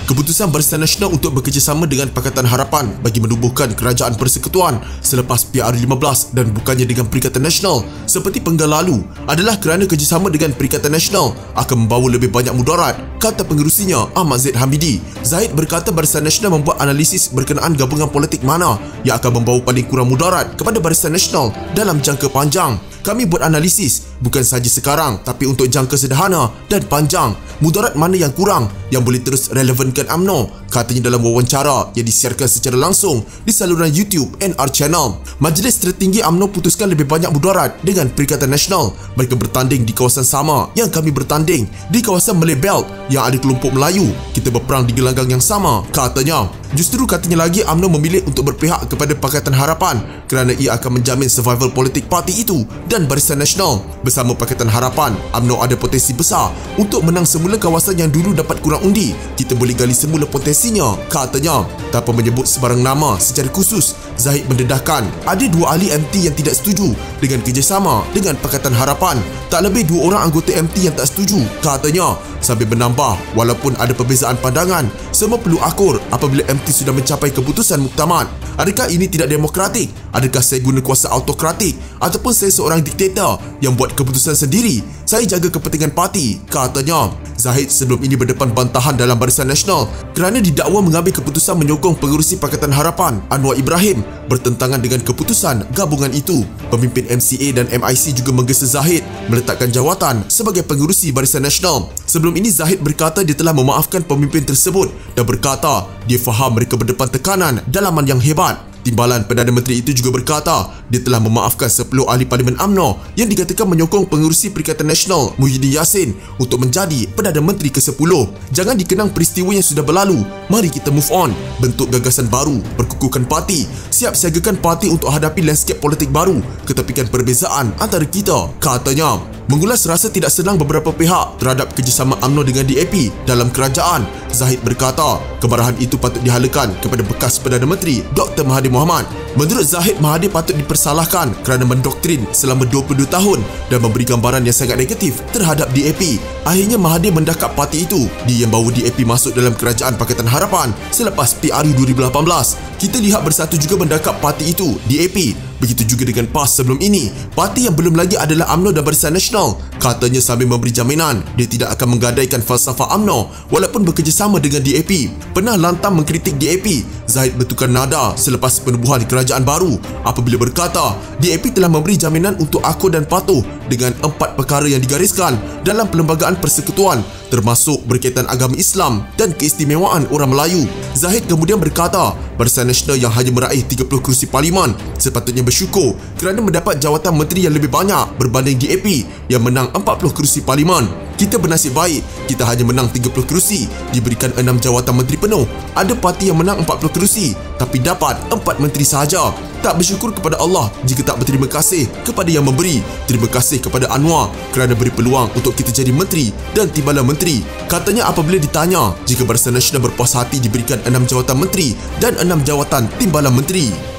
Keputusan Barisan Nasional untuk bekerjasama dengan Pakatan Harapan bagi menubuhkan Kerajaan Persekutuan selepas PRU15 dan bukannya dengan Perikatan Nasional seperti penggal lalu adalah kerana kerjasama dengan Perikatan Nasional akan membawa lebih banyak mudarat, kata pengerusinya Ahmad Zaid Hamidi. Zahid berkata Barisan Nasional membuat analisis berkenaan gabungan politik mana yang akan membawa paling kurang mudarat kepada Barisan Nasional dalam jangka panjang. Kami buat analisis bukan sahaja sekarang tapi untuk jangka sederhana dan panjang. Mudarat mana yang kurang yang boleh terus relevankan UMNO, katanya dalam wawancara yang disiarkan secara langsung di saluran YouTube NR Channel. Majlis tertinggi UMNO putuskan lebih banyak mudarat dengan Perikatan Nasional. Mereka bertanding di kawasan sama yang kami bertanding, di kawasan Malay Belt yang ada kelompok Melayu. Kita berperang di gelanggang yang sama, katanya. Justru katanya lagi UMNO memilih untuk berpihak kepada Pakatan Harapan kerana ia akan menjamin survival politik parti itu dan Barisan Nasional. Bersama Pakatan Harapan, UMNO ada potensi besar untuk menang semula kawasan yang dulu dapat kurang undi. Kita boleh gali semula potensinya, katanya. Tanpa menyebut sebarang nama secara khusus, Zahid mendedahkan ada dua ahli MT yang tidak setuju dengan kerjasama dengan Pakatan Harapan. Tak lebih dua orang anggota MT yang tak setuju, katanya. Sambil menambah, walaupun ada perbezaan pandangan, semua perlu akur apabila MT sudah mencapai keputusan muktamad. Adakah ini tidak demokratik? Adakah saya guna kuasa autokratik? Ataupun saya seorang diktator yang buat keputusan sendiri? Saya jaga kepentingan parti, katanya. Zahid sebelum ini berdepan bantahan dalam Barisan Nasional kerana didakwa mengambil keputusan menyokong pengerusi Pakatan Harapan Anwar Ibrahim bertentangan dengan keputusan gabungan itu. Pemimpin MCA dan MIC juga menggesa Zahid meletakkan jawatan sebagai pengerusi Barisan Nasional. Sebelum ini Zahid berkata dia telah memaafkan pemimpin tersebut dan berkata dia faham mereka berdepan tekanan dalaman yang hebat. Timbalan Perdana Menteri itu juga berkata dia telah memaafkan 10 ahli Parlimen UMNO yang dikatakan menyokong pengerusi Perikatan Nasional Muhyiddin Yassin untuk menjadi Perdana Menteri ke-10. Jangan dikenang peristiwa yang sudah berlalu. Mari kita move on. Bentuk gagasan baru, perkukuhkan parti, siap siagakan parti untuk hadapi landscape politik baru, ketepikan perbezaan antara kita, katanya. Mengulas rasa tidak senang beberapa pihak terhadap kerjasama UMNO dengan DAP dalam kerajaan, Zahid berkata kemarahan itu patut dihalakan kepada bekas Perdana Menteri Dr. Mahathir Mohamad. Menurut Zahid, Mahathir patut dipersalahkan kerana mendoktrin selama 22 tahun dan memberi gambaran yang sangat negatif terhadap DAP. Akhirnya Mahathir mendakap parti itu. Dia yang bawa DAP masuk dalam kerajaan Pakatan Harapan selepas PRU 2018. Kita lihat bersatu juga mendakap parti itu, DAP. Begitu juga dengan PAS sebelum ini. Parti yang belum lagi adalah UMNO dan Barisan Nasional, katanya sambil memberi jaminan dia tidak akan menggadaikan falsafah UMNO walaupun bekerjasama dengan DAP. Pernah lantang mengkritik DAP, Zahid bertukar nada selepas penubuhan kerajaan baru apabila berkata DAP telah memberi jaminan untuk akur dan patuh dengan 4 perkara yang digariskan dalam Perlembagaan Persekutuan, termasuk berkaitan agama Islam dan keistimewaan orang Melayu. Zahid kemudian berkata Barisan Nasional yang hanya meraih 30 kerusi parlimen sepatutnya bersyukur kerana mendapat jawatan menteri yang lebih banyak berbanding DAP yang menang 40 kerusi parlimen. Kita bernasib baik, kita hanya menang 30 kerusi, diberikan 6 jawatan menteri penuh. Ada parti yang menang 40 kerusi tapi dapat 4 menteri sahaja. Tak bersyukur kepada Allah jika tak berterima kasih kepada yang memberi. Terima kasih kepada Anwar kerana beri peluang untuk kita jadi menteri dan timbalan menteri. Katanya apabila ditanya jika Barisan Nasional berpuas hati diberikan 6 jawatan menteri dan 6 jawatan timbalan menteri.